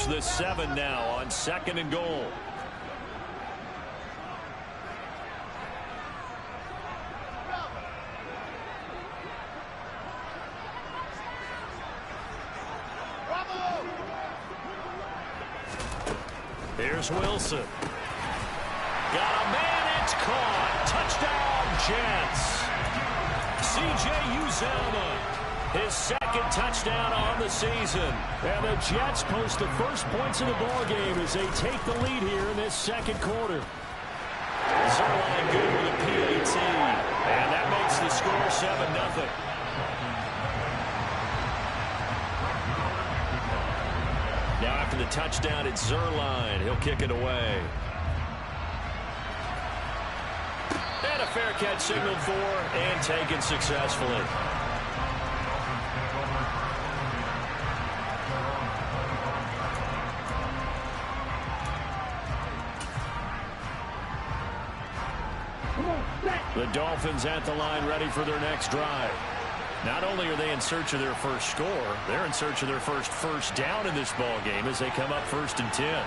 Here's the 7 now on 2nd and goal. Here's Wilson. Got a man, it's caught. Touchdown, Jets. C.J. Uzomah, his 2nd touchdown on the season. And the Jets post the first points of the ball game as they take the lead here in this 2nd quarter. Zerline good with a PAT. And that makes the score 7-0. Now after the touchdown, it's Zerline. He'll kick it away. And a fair catch signaled for and taken successfully. The Dolphins at the line ready for their next drive. Not only are they in search of their first score, they're in search of their first down in this ball game as they come up 1st and 10.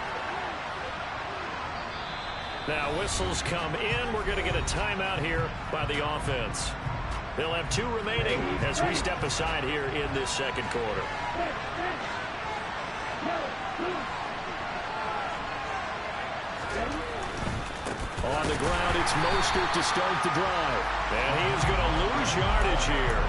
Now whistles come in. We're going to get a timeout here by the offense. They'll have 2 remaining as we step aside here in this 2nd quarter. On the ground, it's Mostert to start the drive. And he is going to lose yardage here.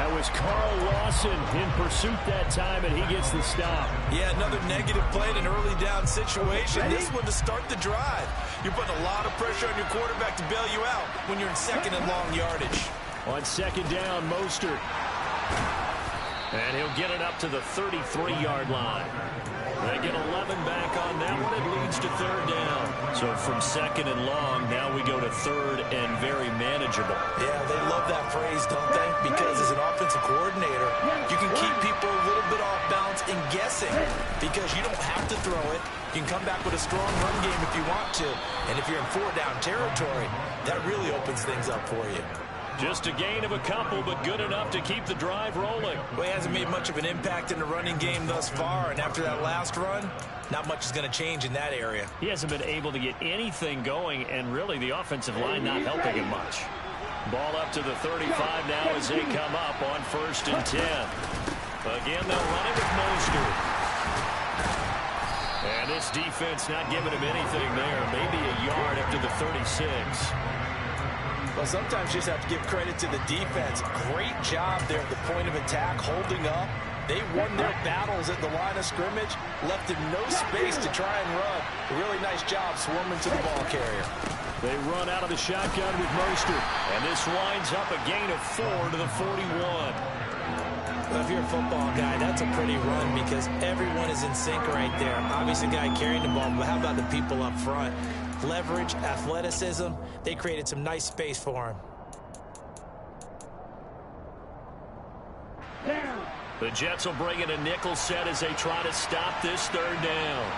That was Carl Lawson in pursuit that time, and he gets the stop. Yeah, another negative play in an early down situation. This one to start the drive. You're putting a lot of pressure on your quarterback to bail you out when you're in 2nd and long yardage. On 2nd down, Mostert. And he'll get it up to the 33-yard line. They get 11 back on that one. It leads to 3rd down. So from 2nd and long, now we go to 3rd and very manageable. Yeah, they love that phrase, don't they? Because as an offensive coordinator, you can keep people a little bit off balance and guessing because you don't have to throw it. You can come back with a strong run game if you want to. And if you're in 4-down territory, that really opens things up for you. Just a gain of a couple, but good enough to keep the drive rolling. Well, he hasn't made much of an impact in the running game thus far, and after that last run, not much is going to change in that area. He hasn't been able to get anything going, and really the offensive line not helping him much. Ball up to the 35 now as they come up on 1st and 10. Again, they'll run it with Mostert. And this defense not giving him anything there. Maybe a yard up to the 36. Well, sometimes you just have to give credit to the defense. Great job there at the point of attack, holding up. They won their battles at the line of scrimmage, left him no space to try and run. A really nice job swarming to the ball carrier. They run out of the shotgun with Mostert. And this winds up a gain of 4 to the 41. Well, if you're a football guy, that's a pretty run because everyone is in sync right there. Obviously, the guy carrying the ball, but how about the people up front? Leverage, athleticism, they created some nice space for him. The Jets will bring in a nickel set as they try to stop this 3rd down.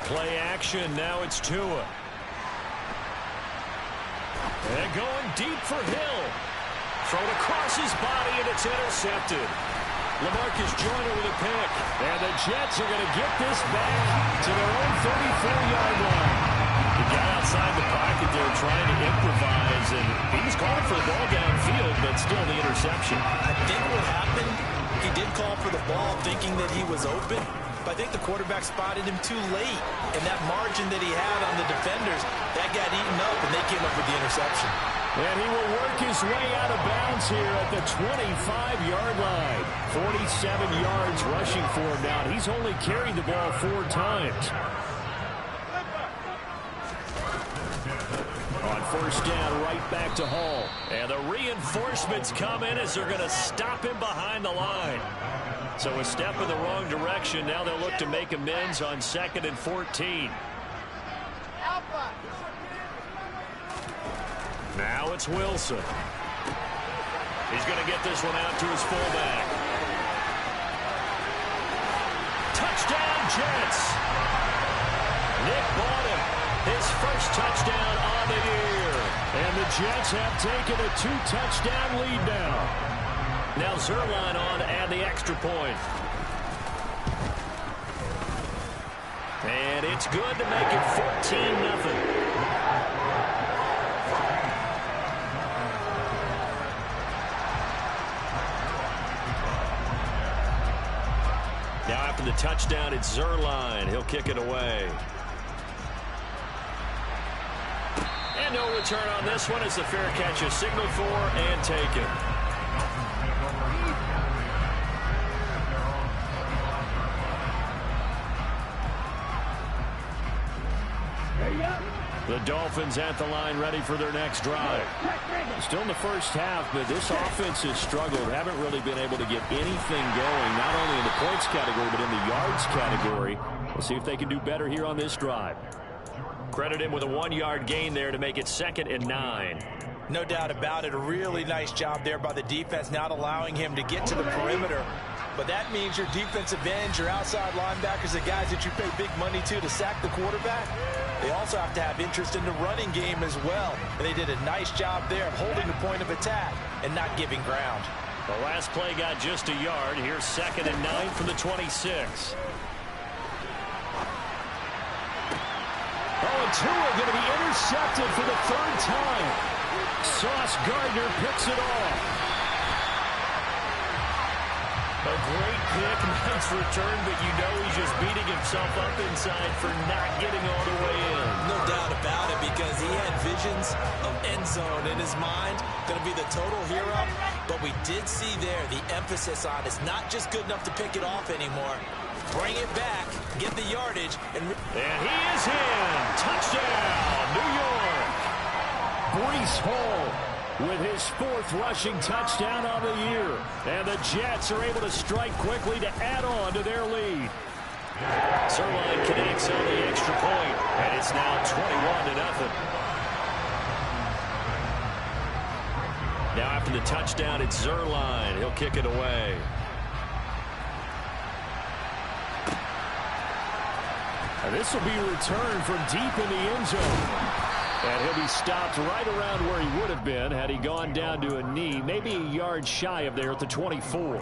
Play action, now it's Tua. And going deep for Hill. Thrown across his body, and it's intercepted. LaMarcus Joyner with a pick. And the Jets are going to get this back to their own 34-yard line. The guy outside the pocket there trying to improvise, and he was calling for the ball downfield, but still the interception. I think what happened, he did call for the ball thinking that he was open, but I think the quarterback spotted him too late, and that margin that he had on the defenders, that got eaten up, and they came up with the interception. And he will work his way out of bounds here at the 25-yard line. 47 yards rushing for him now. He's only carried the ball 4 times. On 1st down, right back to Hall. And the reinforcements come in as they're going to stop him behind the line. So a step in the wrong direction. Now they'll look to make amends on 2nd and 14. Now it's Wilson. He's going to get this one out to his fullback. Touchdown, Jets. Nick Bottom, his first touchdown on the year. And the Jets have taken a 2-touchdown lead now. Now Zerline on to add the extra point. It's good to make it 14-0. Now after the touchdown, it's Zuerlein. He'll kick it away. And no return on this one as the fair catch is signaled for and taken. The Dolphins at the line ready for their next drive. Still in the first half, but this offense has struggled. Haven't really been able to get anything going, not only in the points category, but in the yards category. We'll see if they can do better here on this drive. Credit him with a 1-yard gain there to make it 2nd and 9. No doubt about it. A really nice job there by the defense, not allowing him to get to the perimeter. But that means your defensive ends, your outside linebackers, the guys that you pay big money to sack the quarterback, they also have to have interest in the running game as well. And they did a nice job there of holding the point of attack and not giving ground. The last play got just a yard. Here's 2nd and 9 from the 26. Oh, and Tua going to be intercepted for the 3rd time. Sauce Gardner picks it off. A great pick, nice return, but you know he's just beating himself up inside for not getting all the way in. No doubt about it, because he had visions of end zone in his mind. Going to be the total hero. But we did see there the emphasis on it's not just good enough to pick it off anymore. Bring it back, get the yardage. And he is in. Touchdown, New York. Breece Hall with his 4th rushing touchdown on the year. And the Jets are able to strike quickly to add on to their lead. Zuerlein connects on the extra point, and it's now 21-0. Now after the touchdown, it's Zuerlein. He'll kick it away. And this will be returned from deep in the end zone. And he'll be stopped right around where he would have been had he gone down to a knee, maybe a yard shy of there at the 24.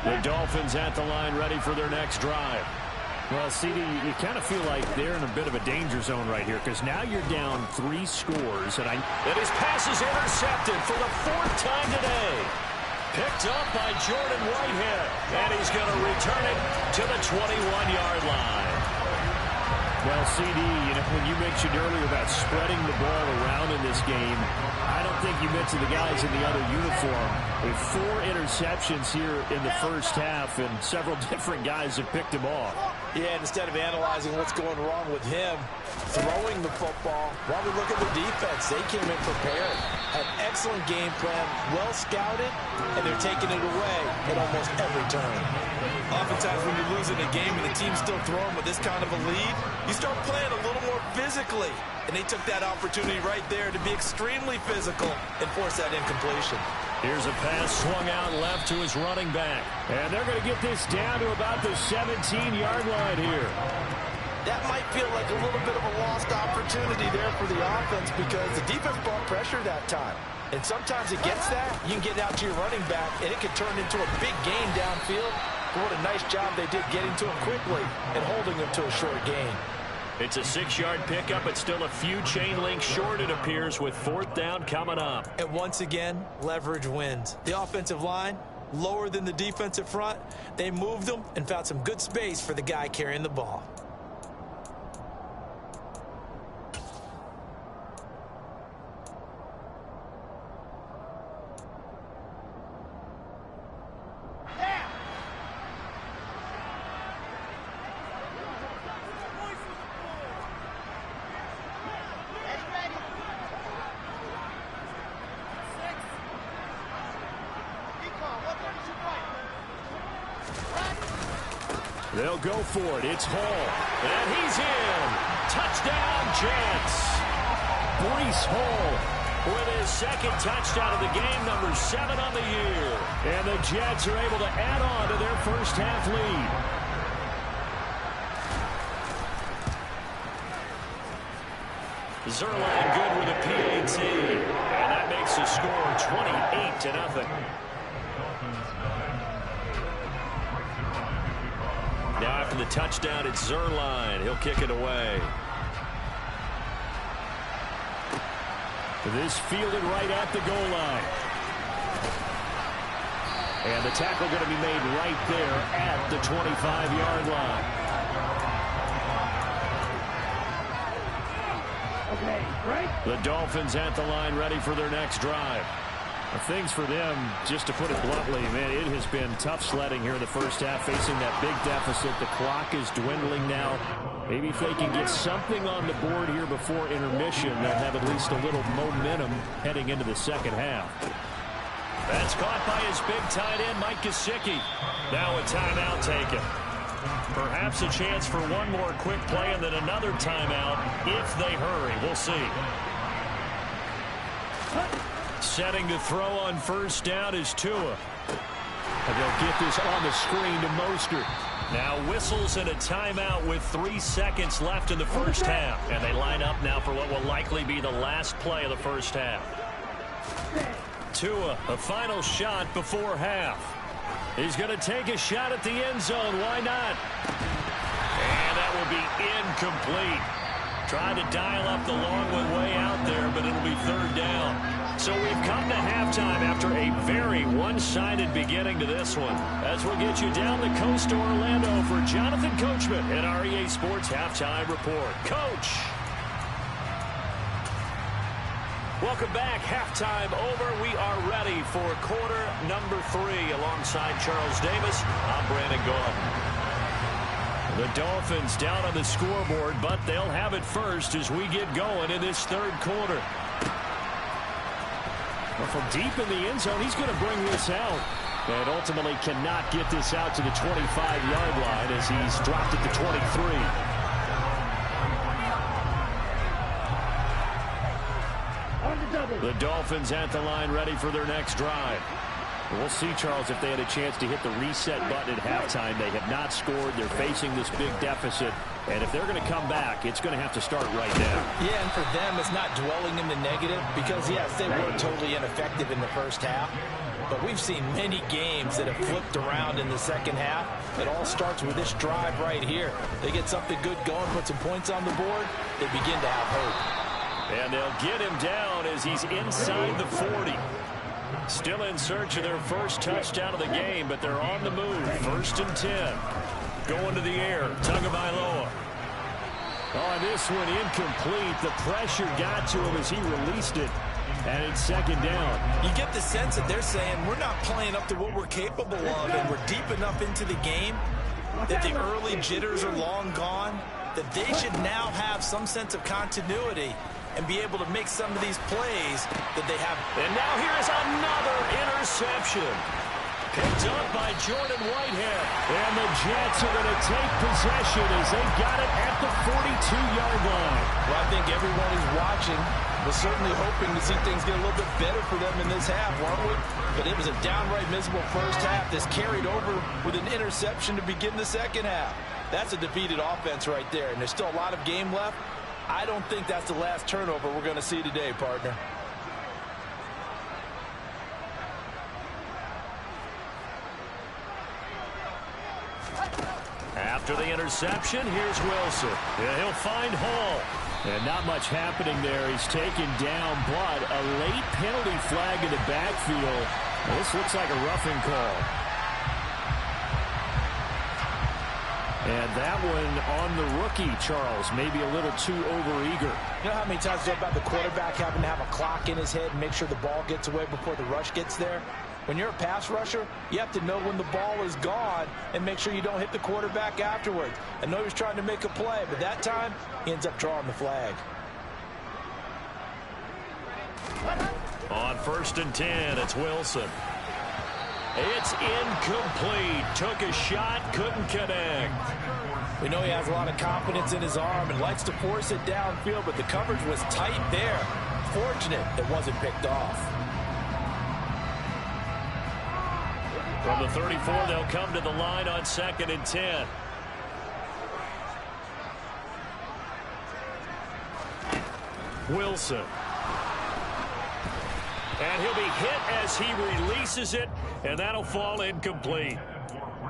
The Dolphins at the line ready for their next drive. Well, CD, you kind of feel like they're in a bit of a danger zone right here because now you're down 3 scores. And his pass is intercepted for the 4th time today. Picked up by Jordan Whitehead, and he's going to return it to the 21-yard line. Well, CD, when you mentioned earlier about spreading the ball around in this game, I don't think you mentioned the guys in the other uniform. With 4 interceptions here in the first half, and several different guys have picked him off. Yeah, and instead of analyzing what's going wrong with him throwing the football, while we look at the defense, they came in prepared. Had excellent game plan, well scouted, and they're taking it away at almost every turn. Oftentimes when you're losing a game and the team's still throwing with this kind of a lead, you start playing a little more physically. And they took that opportunity right there to be extremely physical and force that incompletion. Here's a pass swung out left to his running back. And they're going to get this down to about the 17-yard line here. That might feel like a little bit of a lost opportunity there for the offense because the defense brought pressure that time. And sometimes against that, you can get out to your running back, and it could turn into a big gain downfield. But what a nice job they did getting to him quickly and holding him to a short gain. It's a 6-yard pickup, but still a few chain links short, it appears, with 4th down coming up. And once again, leverage wins. The offensive line, lower than the defensive front. They moved them and found some good space for the guy carrying the ball. They'll go for it. It's Hall. And he's in. Touchdown, Jets. Breece Hall with his 2nd touchdown of the game, number 7 on the year. And the Jets are able to add on to their first half lead. Zuerlein good with a PAT. And that makes makes the score 28-0. Now after the touchdown, it's Zuerlein. He'll kick it away. This fielded right at the goal line. And the tackle going to be made right there at the 25-yard line. Okay, right. The Dolphins at the line ready for their next drive. Things for them, just to put it bluntly, man, it has been tough sledding here in the first half, facing that big deficit. The clock is dwindling now. Maybe if they can get something on the board here before intermission, they'll have at least a little momentum heading into the second half. That's caught by his big tight end, Mike Gesicki. Now a timeout taken. Perhaps a chance for one more quick play and then another timeout if they hurry. We'll see. Setting to throw on first down is Tua. And they'll get this on the screen to Mostert. Now whistles and a timeout with 3 seconds left in the first half. And they line up now for what will likely be the last play of the first half. Tua, a final shot before half. He's going to take a shot at the end zone. Why not? And that will be incomplete. Tried to dial up the long one way out there, but it'll be third down. So we've come to halftime after a very one-sided beginning to this one. As we'll get you down the coast to Orlando for Jonathan Coachman at our EA Sports Halftime Report. Coach. Welcome back. Halftime over. We are ready for quarter number 3 alongside Charles Davis. I'm Brandon Gaudin. The Dolphins down on the scoreboard, but they'll have it first as we get going in this third quarter. Well, from deep in the end zone, he's going to bring this out. And ultimately cannot get this out to the 25-yard line as he's dropped it to 23. The Dolphins at the line ready for their next drive. We'll see, Charles, if they had a chance to hit the reset button at halftime. They have not scored. They're facing this big deficit. And if they're going to come back, it's going to have to start right now. Yeah, and for them, it's not dwelling in the negative because, yes, they were totally ineffective in the first half. But we've seen many games that have flipped around in the second half. It all starts with this drive right here. They get something good going, put some points on the board, they begin to have hope. And they'll get him down as he's inside the 40. Still in search of their first touchdown of the game, but they're on the move. 1st and 10. Going to the air. Tagovailoa. Oh, this one incomplete. The pressure got to him as he released it. And it's second down. You get the sense that they're saying we're not playing up to what we're capable of, and we're deep enough into the game that the early jitters are long gone, that they should now have some sense of continuity and be able to make some of these plays that they have. And now here is another interception. Picked up by Jordan Whitehead. And the Jets are going to take possession as they got it at the 42-yard line. Well, I think everyone who's watching was certainly hoping to see things get a little bit better for them in this half, weren't we? But it was a downright miserable first half that's carried over with an interception to begin the second half. That's a defeated offense right there, and there's still a lot of game left. I don't think that's the last turnover we're going to see today, partner. After the interception, here's Wilson. Yeah, he'll find Hall. And not much happening there. He's taken down, but a late penalty flag in the backfield. This looks like a roughing call. And that one on the rookie, Charles, maybe a little too overeager. You know how many times we talk about the quarterback having to have a clock in his head and make sure the ball gets away before the rush gets there? When you're a pass rusher, you have to know when the ball is gone and make sure you don't hit the quarterback afterwards. I know he was trying to make a play, but that time, he ends up drawing the flag. On 1st and 10, it's Wilson. It's incomplete. Took a shot, couldn't connect. We know he has a lot of confidence in his arm and likes to force it downfield, but the coverage was tight there. Fortunate it wasn't picked off. From the 34, they'll come to the line on 2nd and 10. Wilson. And he'll be hit as he releases it, and that'll fall incomplete.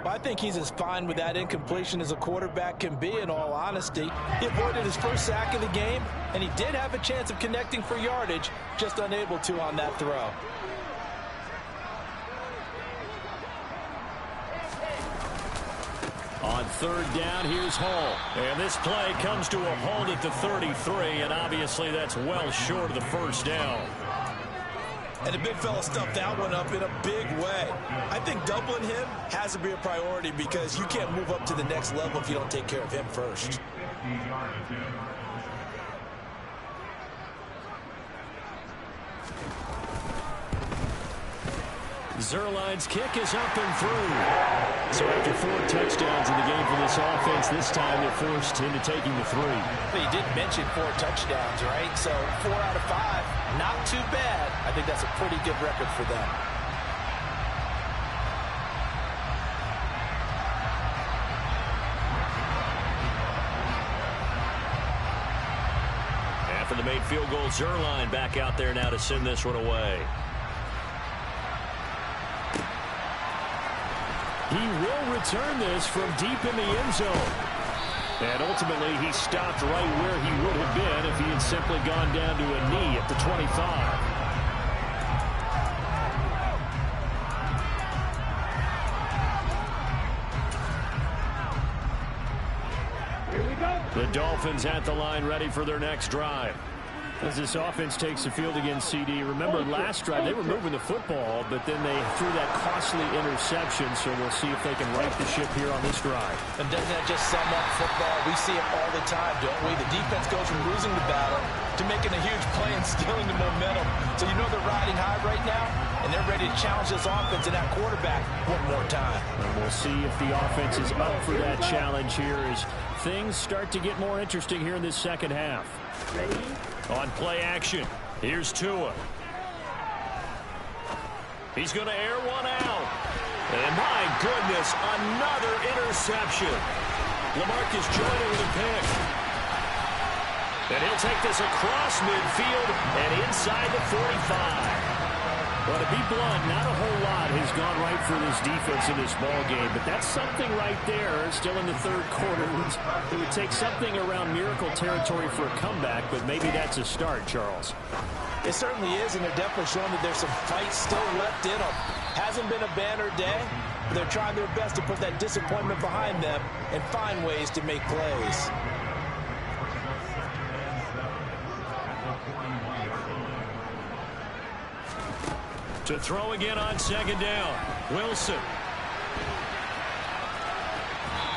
I think he's as fine with that incompletion as a quarterback can be, in all honesty. He avoided his first sack of the game, and he did have a chance of connecting for yardage, just unable to on that throw. On third down, here's Hall. And this play comes to a halt at the 33, and obviously that's well short of the first down. And the big fella stuffed that one up in a big way. I think doubling him has to be a priority because you can't move up to the next level if you don't take care of him first. Zuerlein's kick is up and through. So after 4 touchdowns in the game for this offense, this time they're forced into taking the 3. But he did mention 4 touchdowns, right? So 4 out of 5, not too bad. I think that's a pretty good record for them. After the made field goal, Zuerlein back out there now to send this one away. He will return this from deep in the end zone. And ultimately, he stopped right where he would have been if he had simply gone down to a knee at the 25. The Dolphins at the line ready for their next drive. As this offense takes the field against CD, remember last drive they were moving the football, but then they threw that costly interception, so we'll see if they can right the ship here on this drive. And doesn't that just sum up football? We see it all the time, don't we? The defense goes from losing the battle to making a huge play and stealing the momentum. So you know they're riding high right now, and they're ready to challenge this offense and that quarterback one more time. And we'll see if the offense is up for that challenge here as things start to get more interesting here in this second half. On play action, here's Tua. He's going to air one out. And my goodness, another interception. LaMarcus joining with a pick. And he'll take this across midfield and inside the 45. Well, to be blunt, not a whole lot has gone right for this defense in this ball game, but that's something right there. Still in the third quarter. It would take something around miracle territory for a comeback, but maybe that's a start, Charles. It certainly is, and they're definitely showing that there's some fight still left in them. Hasn't been a banner day, but they're trying their best to put that disappointment behind them and find ways to make plays. To throw again on second down, Wilson.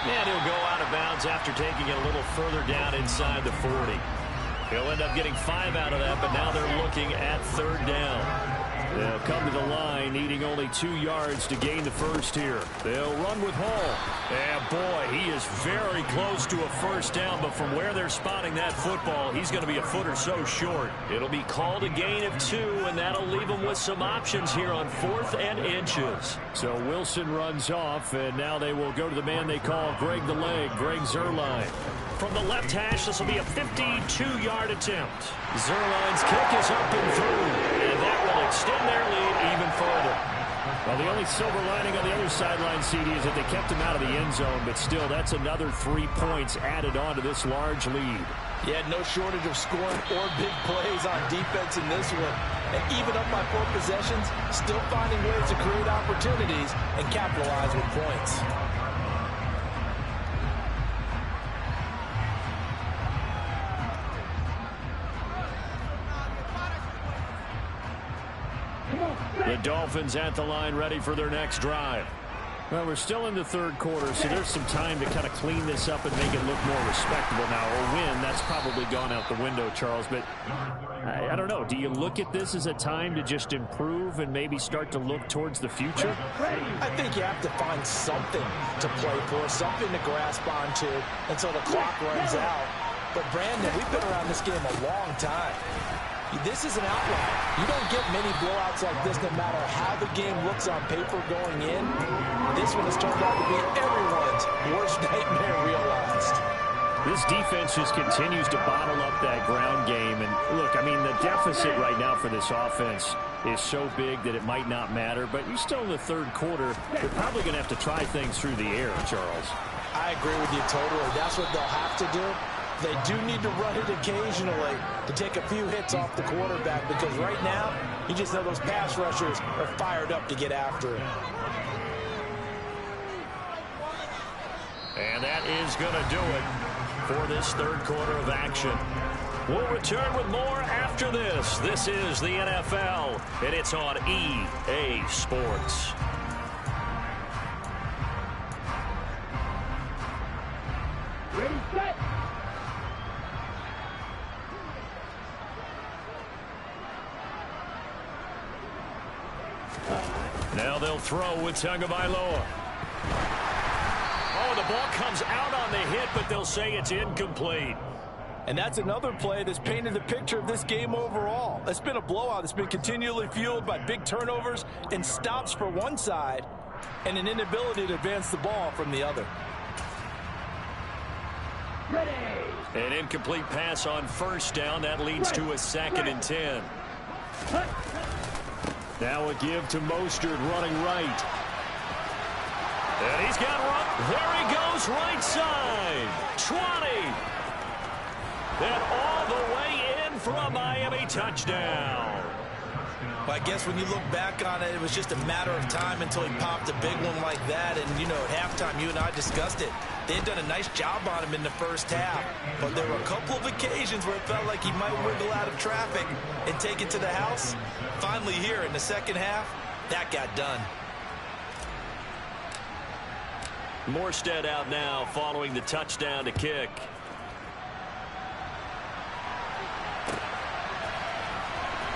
And he'll go out of bounds after taking it a little further down inside the 40. He'll end up getting 5 out of that, but now they're looking at third down. They'll come to the line, needing only 2 yards to gain the first here. They'll run with Hall. And boy, he is very close to a first down, but from where they're spotting that football, he's going to be a foot or so short. It'll be called a gain of 2, and that'll leave him with some options here on 4th and inches. So Wilson runs off, and now they will go to the man they call Greg the Leg, Greg Zuerlein. From the left hash, this will be a 52-yard attempt. Zuerlein's kick is up and through, and that will extend their lead even further. Well, the only silver lining on the other sideline, CD, is that they kept him out of the end zone, but still, that's another 3 points added on to this large lead. He had no shortage of scoring or big plays on defense in this one. And even up by 4 possessions, still finding ways to create opportunities and capitalize with points. The Dolphins at the line ready for their next drive. Well, we're still in the third quarter, so there's some time to kind of clean this up and make it look more respectable now. A win, that's probably gone out the window, Charles. But I don't know. Do you look at this as a time to just improve and maybe start to look towards the future? I think you have to find something to play for, something to grasp onto until the clock runs out. But, Brandon, we've been around this game a long time. This is an outlier. You don't get many blowouts like this no matter how the game looks on paper going in. This one has turned out to be everyone's worst nightmare realized. This defense just continues to bottle up that ground game. And look, I mean, the deficit right now for this offense is so big that it might not matter. But you're still in the third quarter. They're probably going to have to try things through the air, Charles. I agree with you totally. That's what they'll have to do. They do need to run it occasionally to take a few hits off the quarterback, because right now, you just know those pass rushers are fired up to get after him. And that is going to do it for this third quarter of action. We'll return with more after this. This is the NFL, and it's on EA Sports. Ready, set. Now they'll throw with Tagovailoa. Oh, the ball comes out on the hit, but they'll say it's incomplete. And that's another play that's painted the picture of this game overall. It's been a blowout. It's been continually fueled by big turnovers and stops for one side and an inability to advance the ball from the other. Ready. An incomplete pass on first down. That leads to a 2nd and 10. Now a give to Mostert running right. And he's got run. There he goes, right side. 20. And all the way in for a Miami touchdown. Well, I guess when you look back on it, it was just a matter of time until he popped a big one like that. And, you know, at halftime, you and I discussed it. They had done a nice job on him in the first half. But there were a couple of occasions where it felt like he might wiggle out of traffic and take it to the house. Finally here in the second half, that got done. Morstead out now following the touchdown to kick.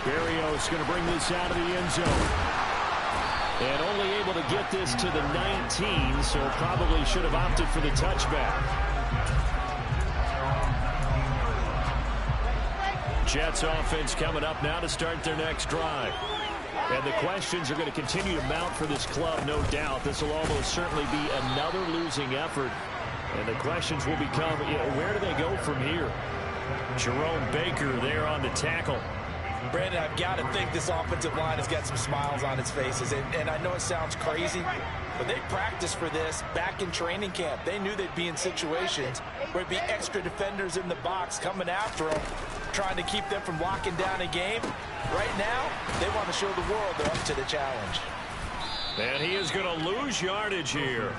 Berrios going to bring this out of the end zone. And only able to get this to the 19, so probably should have opted for the touchback. Jets offense coming up now to start their next drive. And the questions are going to continue to mount for this club, no doubt. This will almost certainly be another losing effort. And the questions will become, you know, where do they go from here? Jerome Baker there on the tackle. Brandon, I've got to think this offensive line has got some smiles on its faces. And I know it sounds crazy, but they practiced for this back in training camp. They knew they'd be in situations where it'd be extra defenders in the box coming after them, trying to keep them from locking down a game. Right now, they want to show the world they're up to the challenge. And he is going to lose yardage here.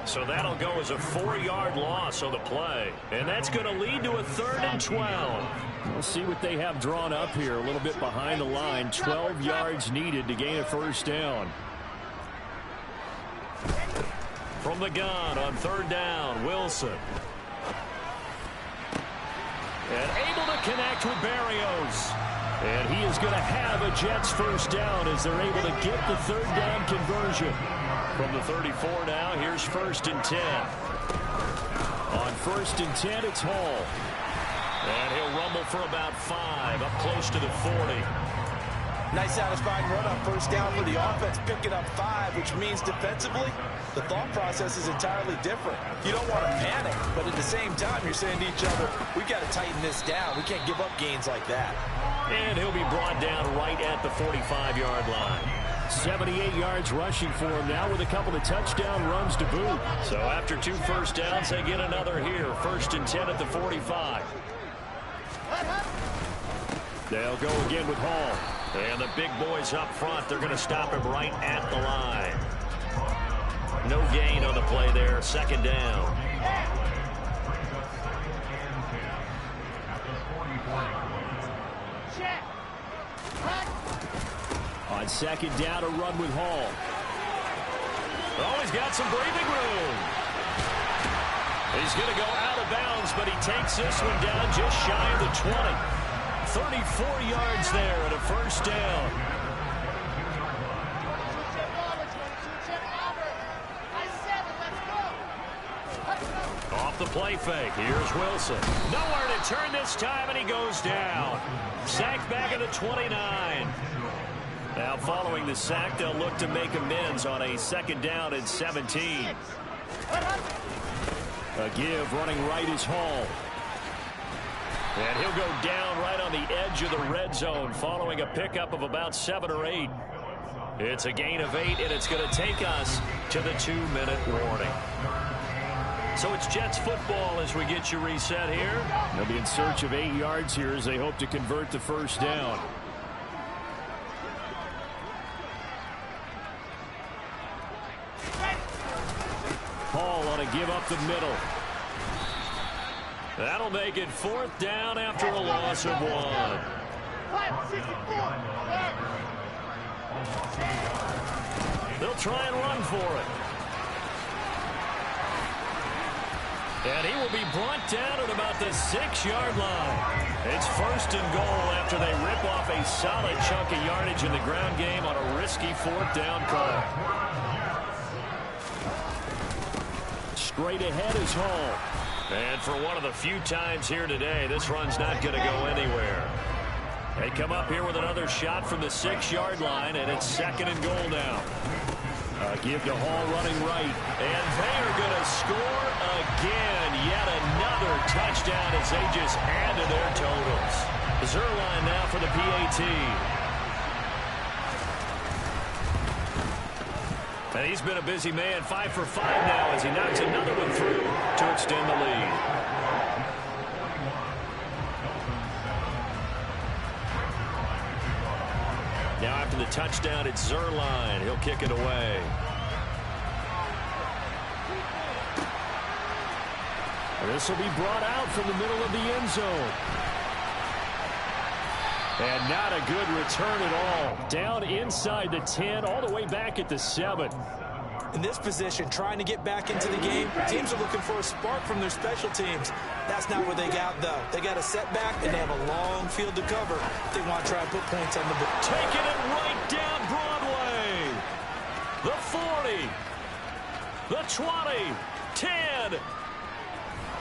So that'll go as a 4-yard loss on the play. And that's going to lead to a 3rd and 12. We'll see what they have drawn up here. A little bit behind the line. 12 yards needed to gain a first down. From the gun on 3rd down, Wilson. And able to connect with Berrios. And he is going to have a Jets first down as they're able to get the 3rd down conversion. From the 34 now, here's 1st and 10. On 1st and 10, it's Hall. And he'll rumble for about 5, up close to the 40. Nice satisfying run on first down for the offense, picking up 5, which means defensively, the thought process is entirely different. You don't want to panic, but at the same time, you're saying to each other, we've got to tighten this down. We can't give up gains like that. And he'll be brought down right at the 45-yard line. 78 yards rushing for him now with a couple of touchdown runs to boot. So after 2 first downs, they get another here. 1st and 10 at the 45. They'll go again with Hall. And the big boys up front, they're going to stop him right at the line. No gain on the play there. 2nd down. On 2nd down, a run with Hall. Oh, he's got some breathing room. He's going to go out of bounds, but he takes this one down just shy of the 20. 34 yards there and a first down. Off the play fake. Here's Wilson. Nowhere to turn this time, and he goes down. Sacked back at the 29. Now following the sack, they'll look to make amends on a 2nd down and 17. A give running right is Hall. And he'll go down right on the edge of the red zone following a pickup of about 7 or 8. It's a gain of 8, and it's going to take us to the 2-minute warning. So it's Jets football as we get you reset here. They'll be in search of 8 yards here as they hope to convert the first down. Hall on a give up the middle. That'll make it 4th down after a loss of 1. They'll try and run for it. And he will be brought down at about the 6-yard line. It's 1st and goal after they rip off a solid chunk of yardage in the ground game on a risky 4th down call. Straight ahead is Hall. And for one of the few times here today, this run's not going to go anywhere. They come up here with another shot from the 6-yard line, and it's 2nd and goal now. Give to Hall running right. And they are going to score again. Yet another touchdown as they just add to their totals. Zuerlein now for the PAT. And he's been a busy man, 5 for 5 now as he knocks another one through to extend the lead. Now after the touchdown, it's Zuerlein. He'll kick it away. This will be brought out from the middle of the end zone. And not a good return at all. Down inside the 10, all the way back at the 7. In this position, trying to get back into the game, teams are looking for a spark from their special teams. That's not what they got, though. They got a setback, and they have a long field to cover. They want to try and put points on the board. Taking it right down Broadway. The 40. The 20. 10.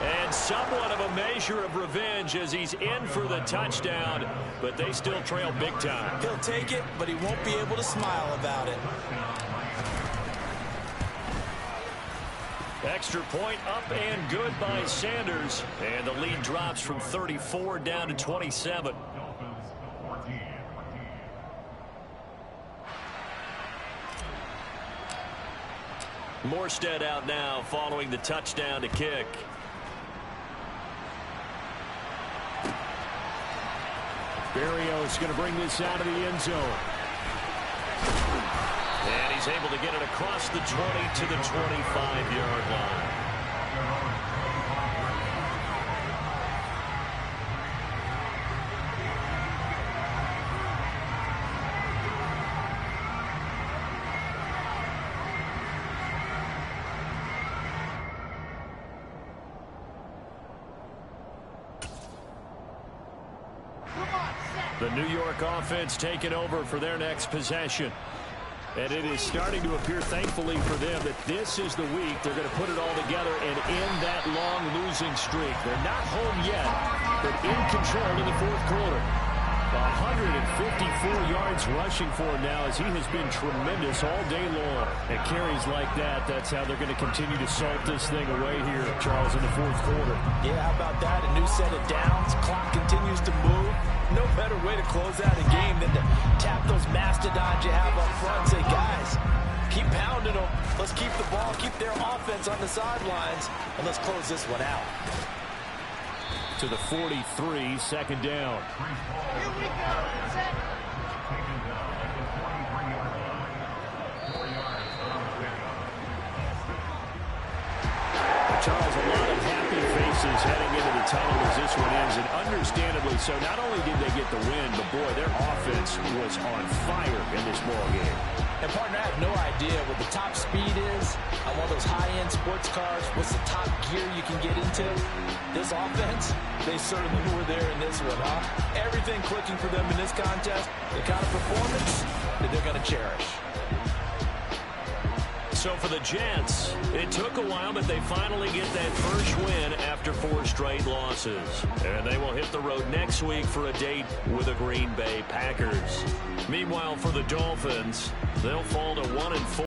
And somewhat of a measure of revenge as he's in for the touchdown, but they still trail big time. He'll take it, but he won't be able to smile about it. Extra point up and good by Sanders. And the lead drops from 34 down to 27. Morstead out now following the touchdown to kick. Berrios going to bring this out of the end zone. And he's able to get it across the 20 to the 25-yard line. The New York offense taking over for their next possession. And it is starting to appear, thankfully for them, that this is the week they're going to put it all together and end that long losing streak. They're not home yet, but in control in the 4th quarter. 154 yards rushing for him now as he has been tremendous all day long. And carries like that, that's how they're going to continue to salt this thing away here, Charles, in the 4th quarter. Yeah, how about that? A new set of downs. Clock continues to move. No better way to close out a game than to tap those mastodons you have up front and say, guys, keep pounding them. Let's keep the ball, keep their offense on the sidelines, and let's close this one out. To the 43, 2nd down. Here we go. Set. Charles, a lot of happy faces heading into the tunnel as this one ends, and understandably so. Not only did they get the win, but boy, their offense was on fire in this ball game. And partner, I have no idea what the top speed is on one of those high-end sports cars. What's the top gear you can get into? This offense, they certainly were there in this one, huh? Everything clicking for them in this contest, the kind of performance that they're going to cherish. So for the Jets, it took a while, but they finally get that first win after 4 straight losses. And they will hit the road next week for a date with the Green Bay Packers. Meanwhile, for the Dolphins, they'll fall to 1-4.